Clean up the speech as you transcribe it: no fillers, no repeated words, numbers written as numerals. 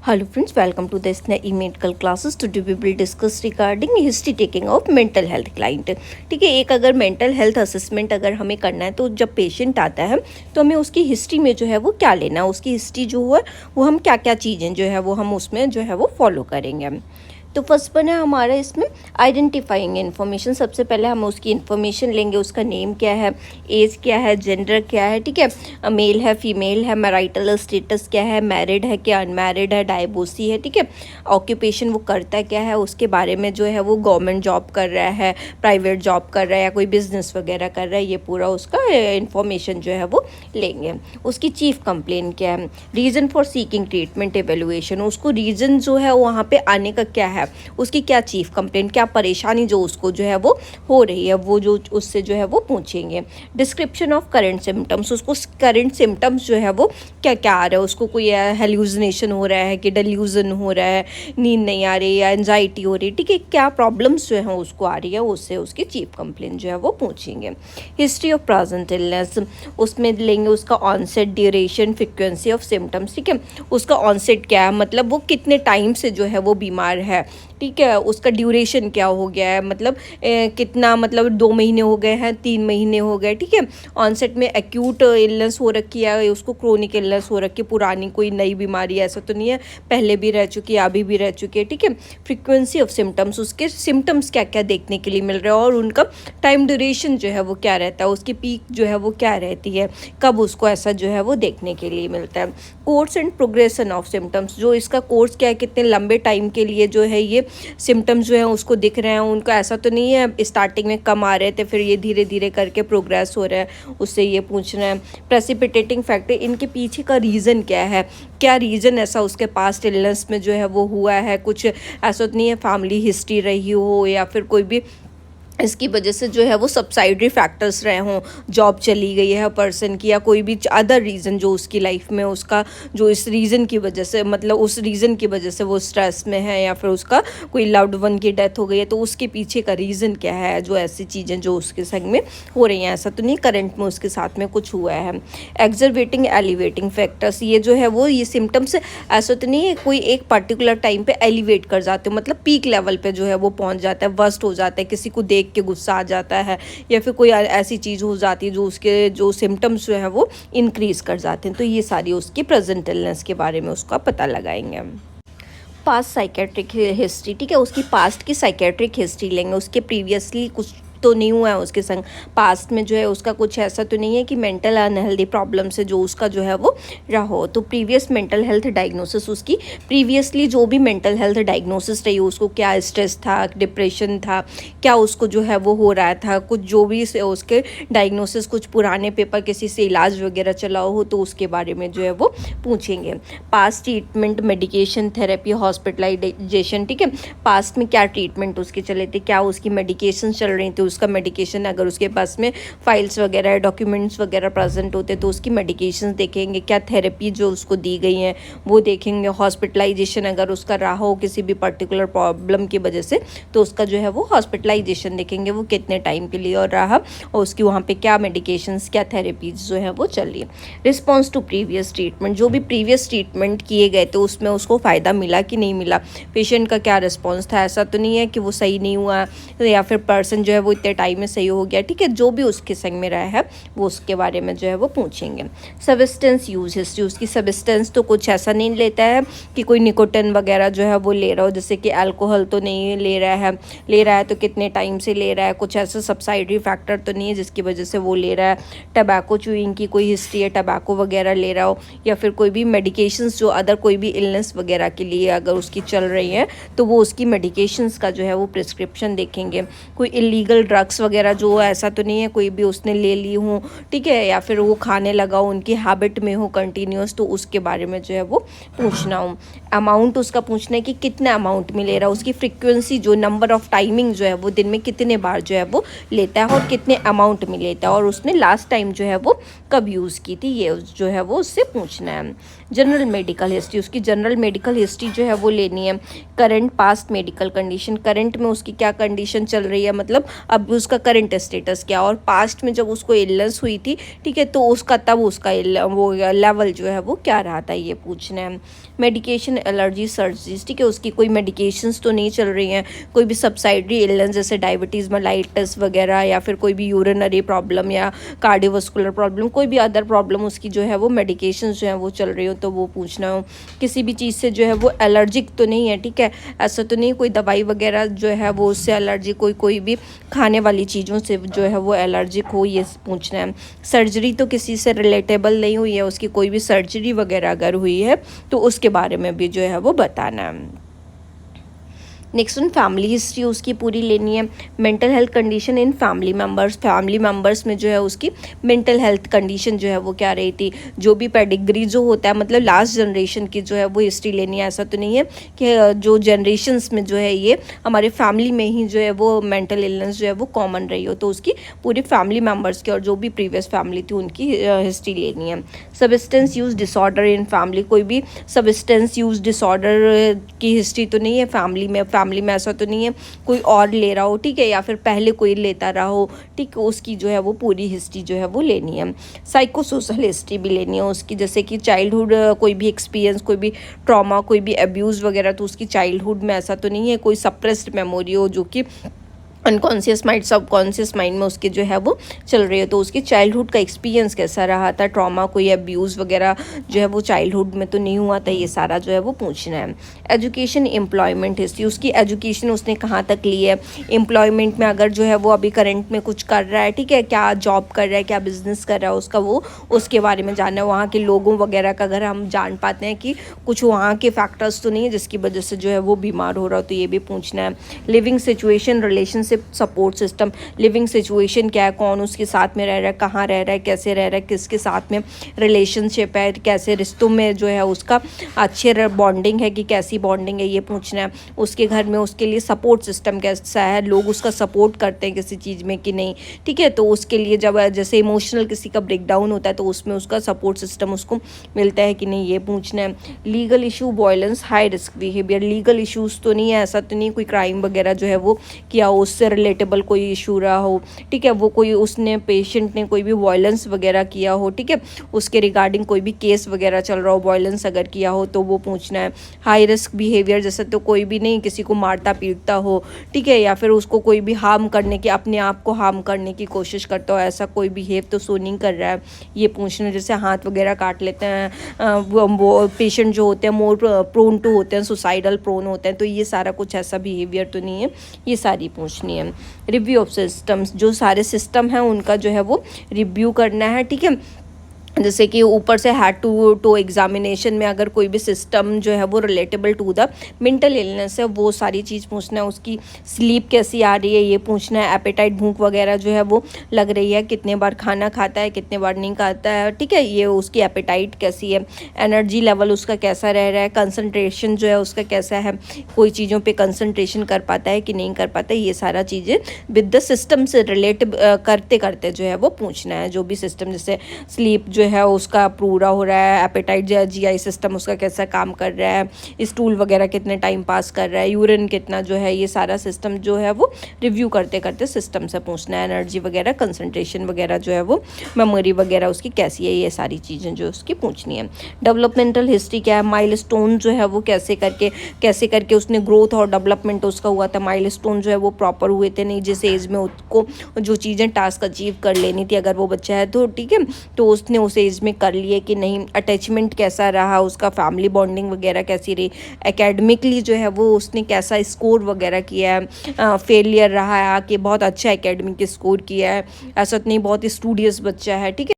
Hello friends, welcome to the SNAE medical classes. Today we will discuss regarding history taking of mental health client. ठीक है, एक अगर mental health assessment अगर हमें करना है तो जब पेशेंट आता है तो हमें उसकी हिस्ट्री में जो है वो क्या लेना है, उसकी हिस्ट्री जो है वो हम क्या क्या चीज़ें जो है वो हम उसमें जो है वो फॉलो करेंगे। तो फर्स्ट वन है हमारा इसमें आइडेंटिफाइंग इन्फॉर्मेशन। सबसे पहले हम उसकी इन्फॉर्मेशन लेंगे, उसका नेम क्या है, एज क्या है, जेंडर क्या है, ठीक है, मेल है फीमेल है, मैरिटल स्टेटस क्या है, मैरिड है क्या अनमैरिड है, डाइवोर्सी है, ठीक है, ऑक्यूपेशन वो करता क्या है, उसके बारे में जो है वो गवर्नमेंट जॉब कर रहा है, प्राइवेट जॉब कर रहा है या कोई बिजनेस वगैरह कर रहा है, ये पूरा उसका इन्फॉर्मेशन जो है वो लेंगे। उसकी चीफ कंप्लेन क्या है, reason for seeking treatment evaluation, उसको रीज़न जो है वहाँ पे आने का क्या है, उसकी क्या चीफ कंप्लेंट, क्या परेशानी जो उसको जो है वो हो रही है, वो जो उससे जो है वो पूछेंगे। डिस्क्रिप्शन ऑफ करंट सिम्टम्स, उसको करंट सिम्टम्स जो है वो क्या क्या आ रहा है, उसको कोई हेल्यूसिनेशन हो रहा है कि डेल्यूजन हो रहा है, नींद नहीं आ रही या एंजाइटी हो रही है, ठीक है, क्या प्रॉब्लम्स जो हैं उसको आ रही है, उससे उसकी चीफ कंप्लेंट जो है वो पूछेंगे। हिस्ट्री ऑफ प्रेजेंट इलनेस, उसमें लेंगे उसका onset, duration, frequency of symptoms, ठीक है, उसका ऑनसेट क्या है, मतलब वो कितने टाइम से जो है वो बीमार है, ठीक है, उसका ड्यूरेशन क्या हो गया है, मतलब कितना, मतलब 2 महीने हो गए हैं, 3 महीने हो गए, ठीक है, ऑनसेट में एक्यूट इलनेस हो रखी है, उसको क्रोनिक इलनेस हो रखी है, पुरानी कोई नई बीमारी ऐसा तो नहीं है, पहले भी रह चुकी है अभी भी रह चुकी है, ठीक है। फ्रीक्वेंसी ऑफ सिम्टम्स, उसके सिम्टम्स क्या क्या देखने के लिए मिल रहा है और उनका टाइम ड्यूरेशन जो है वो क्या रहता है, उसकी पीक जो है वो क्या रहती है, कब उसको ऐसा जो है वो देखने के लिए मिलता है। Course and progression of symptoms, जो इसका कोर्स क्या है, कितने लंबे टाइम के लिए जो है ये सिम्टम्स जो हैं उसको दिख रहे हैं, उनका ऐसा तो नहीं है स्टार्टिंग में कम आ रहे थे फिर ये धीरे धीरे करके प्रोग्रेस हो रहा है, उससे ये पूछना है। प्रेसिपिटेटिंग फैक्टर, इनके पीछे का रीज़न क्या है, क्या रीज़न ऐसा उसके पास्ट इलनेस में जो है वो हुआ है, कुछ ऐसा तो नहीं है फैमिली हिस्ट्री रही हो या फिर कोई भी इसकी वजह से जो है वो सब्साइडरी फैक्टर्स रहे हों, जॉब चली गई है पर्सन की या कोई भी अदर रीज़न जो उसकी लाइफ में उसका जो इस रीज़न की वजह से, मतलब उस रीज़न की वजह से वो स्ट्रेस में है या फिर उसका कोई लव्ड वन की डेथ हो गई है, तो उसके पीछे का रीज़न क्या है, जो ऐसी चीज़ें जो उसके संग में हो रही हैं, ऐसा तो नहीं करंट में उसके साथ में कुछ हुआ है। एग्जर्वेटिंग एलिवेटिंग फैक्टर्स, ये जो है वो ये सिम्टम्स ऐसा तो नहीं है कोई एक पर्टिकुलर टाइम पे एलिवेट कर जाते हो, मतलब पीक लेवल पे जो है वो पहुंच जाता है, वर्स्ट हो जाता है, किसी को देख के गुस्सा आ जाता है या फिर कोई ऐसी चीज़ हो जाती है जो उसके जो सिम्टम्स जो है वो इंक्रीज कर जाते हैं, तो ये सारी उसकी प्रेजेंट इलनेस के बारे में उसका पता लगाएंगे। पास्ट साइकेट्रिक हिस्ट्री, ठीक है, उसकी पास्ट की साइकेट्रिक हिस्ट्री लेंगे, उसके प्रीवियसली कुछ तो नहीं हुआ है उसके संग, पास्ट में जो है उसका कुछ ऐसा तो नहीं है कि मेंटल अनहेल्दी प्रॉब्लम से जो उसका जो है वो रहा हो, तो प्रीवियस मेंटल हेल्थ डायग्नोसिस, उसकी प्रीवियसली जो भी मेंटल हेल्थ डायग्नोसिस रही उसको क्या स्ट्रेस था, डिप्रेशन था, क्या उसको जो है वो हो रहा था, कुछ जो भी उसके डायग्नोसिस, कुछ पुराने पेपर किसी से इलाज वगैरह चला हो तो उसके बारे में जो है वो पूछेंगे। Past treatment, medication, therapy, hospitalisation, ठीक है, पास्ट में क्या ट्रीटमेंट उसके चले थे, क्या उसकी मेडिकेशन चल रही थी, उसका मेडिकेशन अगर उसके पास में फाइल्स वगैरह डॉक्यूमेंट्स वगैरह प्रेजेंट होते तो उसकी मेडिकेशन देखेंगे, क्या थेरेपी जो उसको दी गई हैं वो देखेंगे। हॉस्पिटलाइजेशन अगर उसका रहा हो किसी भी पर्टिकुलर प्रॉब्लम की वजह से तो उसका जो है वो हॉस्पिटलाइजेशन देखेंगे, वो कितने टाइम के लिए और रहा और उसकी वहाँ पे क्या मेडिकेशंस, क्या थेरेपीज जो है वो चल रही है। रिस्पॉन्स टू प्रीवियस ट्रीटमेंट, जो भी प्रीवियस ट्रीटमेंट किए गए तो उसमें उसको फ़ायदा मिला कि नहीं मिला, पेशेंट का क्या रिस्पॉन्स था, ऐसा तो नहीं है कि वो सही नहीं हुआ या फिर पर्सन जो है वो इतने टाइम में सही हो गया, ठीक है, जो भी उसके संग में रहा है वो उसके बारे में जो है वो पूछेंगे। सब्सटेंस यूज हिस्ट्री, उसकी सब्सटेंस तो कुछ ऐसा नहीं लेता है कि कोई निकोटिन वगैरह जो है वो ले रहा हो, जैसे कि अल्कोहल तो नहीं ले रहा है तो कितने टाइम से ले रहा है, कुछ ऐसा सब्साइडरी फैक्टर तो नहीं है जिसकी वजह से वो ले रहा है। टबैको चूइंग की कोई हिस्ट्री है, टबैको वगैरह ले रहा हो या फिर कोई भी मेडिकेशंस जो अदर कोई भी इलनेस वगैरह के लिए अगर उसकी चल रही है तो वो उसकी मेडिकेशंस का जो है वो प्रिस्क्रिप्शन देखेंगे। कोई इलीगल ड्रग्स वगैरह जो ऐसा तो नहीं है कोई भी उसने ले ली हो, ठीक है, या फिर वो खाने लगा हो, उनकी हैबिट में हो कंटिन्यूस, तो उसके बारे में जो है वो पूछना हो। अमाउंट उसका पूछना है कि कितना अमाउंट में ले रहा है, उसकी फ्रिक्वेंसी जो नंबर ऑफ टाइमिंग जो है वो दिन में कितने बार जो है वो लेता है और कितने अमाउंट में लेता है और उसने लास्ट टाइम जो है वो कब यूज़ की थी, ये जो है वो उससे पूछना है। जनरल मेडिकल हिस्ट्री, उसकी जनरल मेडिकल हिस्ट्री जो है वो लेनी है। Current past medical condition, current में उसकी क्या कंडीशन चल रही है, मतलब अब उसका करंट स्टेटस क्या, और पास्ट में जब उसको इलनेस हुई थी, ठीक है, तो उसका तब उसका वो लेवल जो है वो क्या रहा था, ये पूछना है। मेडिकेशन, एलर्जी, सर्जरीज, ठीक है, उसकी कोई मेडिकेशंस तो नहीं चल रही हैं, कोई भी सब्साइडरी इलनेस जैसे डायबिटीज़ मेलाइटिस वगैरह, या फिर कोई भी यूरिनरी प्रॉब्लम या कार्डियोवास्कुलर प्रॉब्लम, कोई भी अदर प्रॉब्लम उसकी जो है वो मेडिकेशन जो है वो चल रही हो, तो वो पूछना हो। किसी भी चीज़ से जो है वो एलर्जिक तो नहीं है, ठीक है, ऐसा तो नहीं कोई दवाई वगैरह जो है वो उससे एलर्जी, कोई भी खाने वाली चीज़ों से जो है वो एलर्जिक हो, ये पूछना है। सर्जरी तो किसी से रिलेटेबल नहीं हुई है, उसकी कोई भी सर्जरी वगैरह अगर हुई है तो उसके बारे में भी जो है वो बताना है। नेक्स्ट वन, फैमिली हिस्ट्री उसकी पूरी लेनी है। Mental health condition in family members में जो है उसकी मेंटल हेल्थ कंडीशन जो है वो क्या रही थी, जो भी पेडिग्री जो होता है, मतलब लास्ट जनरेशन की जो है वो हिस्ट्री लेनी है। ऐसा तो नहीं है कि जो जनरेशन्स में जो है ये हमारे फैमिली में ही जो है वो मेंटल इलनेस जो है वो कॉमन रही हो, तो उसकी पूरी फैमिली मेम्बर्स की और जो भी प्रीवियस फैमिली थी उनकी हिस्ट्री लेनी है। Substance use disorder in family, कोई भी सब्सटेंस यूज डिसऑर्डर की हिस्ट्री तो नहीं है फैमिली में ऐसा तो नहीं है कोई और ले रहा हो, ठीक है, या फिर पहले कोई लेता रहा हो, ठीक है, उसकी जो है वो पूरी हिस्ट्री जो है वो लेनी है। साइको सोशल हिस्ट्री भी लेनी है उसकी, जैसे कि चाइल्डहुड कोई भी एक्सपीरियंस, कोई भी ट्रॉमा, कोई भी अब्यूज़ वगैरह, तो उसकी चाइल्डहुड में ऐसा तो नहीं है कोई सप्रेस्ड मेमोरी हो जो कि अनकॉन्शियस माइंड, सबकॉन्शियस माइंड में उसके जो है वो चल रही है, तो उसकी चाइल्डहुड का एक्सपीरियंस कैसा रहा था, ट्रॉमा, कोई अब्यूज़ वगैरह जो है वो चाइल्डहुड में तो नहीं हुआ था, ये सारा जो है वो पूछना है। एजुकेशन, एम्प्लॉयमेंट हिस्ट्री, उसकी एजुकेशन उसने कहाँ तक ली है, एम्प्लॉयमेंट में अगर जो है वो अभी करंट में कुछ कर रहा है, ठीक है, क्या जॉब कर रहा है, क्या बिजनेस कर रहा है उसका, वो उसके बारे में जानना है। वहाँ के लोगों वगैरह का अगर हम जान पाते हैं कि कुछ वहाँ के फैक्टर्स तो नहीं है जिसकी वजह से जो है वो बीमार हो रहा हो, तो ये भी पूछना है। Living situation, relationship, support system, living situation क्या है, कौन उसके साथ में रह रहा है, कहाँ रह रहा है, कैसे रह रहा है, किसके साथ में रिलेशनशिप है, कैसे रिश्तों में जो है उसका अच्छे बॉन्डिंग है कि कैसी बॉन्डिंग है, ये पूछना है। उसके घर में उसके लिए सपोर्ट सिस्टम कैसा है, लोग उसका सपोर्ट करते हैं किसी चीज़ में कि नहीं, ठीक है, तो उसके लिए जब जैसे इमोशनल किसी का ब्रेकडाउन होता है तो उसमें उसका सपोर्ट सिस्टम उसको मिलता है कि नहीं, ये पूछना है। Legal issue, violence, high risk behaviour, legal issues तो नहीं है, ऐसा तो नहीं कोई क्राइम वगैरह जो है वो किया हो, उससे रिलेटेबल कोई इशू रहा हो, ठीक है, वो कोई उसने पेशेंट ने कोई भी वायलेंस वगैरह किया हो, ठीक है, उसके रिगार्डिंग कोई भी केस वगैरह चल रहा हो, वायलेंस अगर किया हो तो वो पूछना है। हाई रिस्क बिहेवियर, जैसे तो कोई भी नहीं किसी को मारता पीटता हो, ठीक है, या फिर उसको कोई भी हार्म करने की, अपने आप को हार्म करने की कोशिश करता हो, ऐसा कोई बिहेव तो सो नहीं कर रहा है, ये पूछना। जैसे हाथ वगैरह काट लेते हैं वो पेशेंट जो होते हैं मोर प्रोन टू होते हैं, सुसाइडल प्रोन होते हैं, तो ये सारा कुछ ऐसा बिहेवियर तो नहीं है, ये सारी पूछनी है। रिव्यू ऑफ सिस्टम्स, जो सारे सिस्टम हैं उनका जो है वो रिव्यू करना है, ठीक है, जैसे कि ऊपर से हेड टू एग्जामिनेशन में अगर कोई भी सिस्टम जो है वो relatable to the mental illness है, वो सारी चीज़ पूछना है। उसकी स्लीप कैसी आ रही है, ये पूछना है। एपेटाइट, भूख वगैरह जो है वो लग रही है, कितने बार खाना खाता है, कितने बार नहीं खाता है, ठीक है, ये उसकी एपेटाइट कैसी है। एनर्जी लेवल उसका कैसा रह रहा है, कंसंट्रेशन जो है उसका कैसा है, कोई चीज़ों पे कंसंट्रेशन कर पाता है कि नहीं कर पाता है, ये सारा चीज़ें विद द सिस्टम से रिलेट करते करते जो है वो पूछना है। जो भी सिस्टम, जैसे स्लीप जो है उसका पूरा हो रहा है, एपेटाइट जीआई सिस्टम उसका कैसा काम कर रहा है, स्टूल वगैरह कितने टाइम पास कर रहा है, यूरिन कितना जो है, ये सारा सिस्टम जो है वो रिव्यू करते करते सिस्टम से पूछना है। एनर्जी वगैरह, कंसंट्रेशन वगैरह जो है वो, मेमोरी वगैरह उसकी कैसी है, ये सारी चीज़ें जो उसकी पूछनी है। डेवलपमेंटल हिस्ट्री क्या है, माइलस्टोन जो है वो कैसे करके उसने ग्रोथ और डेवलपमेंट उसका हुआ था, माइलस्टोन जो है वो प्रॉपर हुए थे नहीं, जिस एज में उसको जो चीज़ें टास्क अचीव कर लेनी थी अगर वो बच्चा है तो, ठीक है, तो उसने उस एज में कर लिए कि नहीं। अटैचमेंट कैसा रहा उसका, फैमिली बॉन्डिंग वगैरह कैसी रही, एकेडमिकली जो है वो उसने कैसा स्कोर वगैरह किया है, फेलियर रहा है कि बहुत अच्छा एकेडमिक स्कोर किया है, ऐसा तो नहीं बहुत स्टूडियस बच्चा है, ठीक है।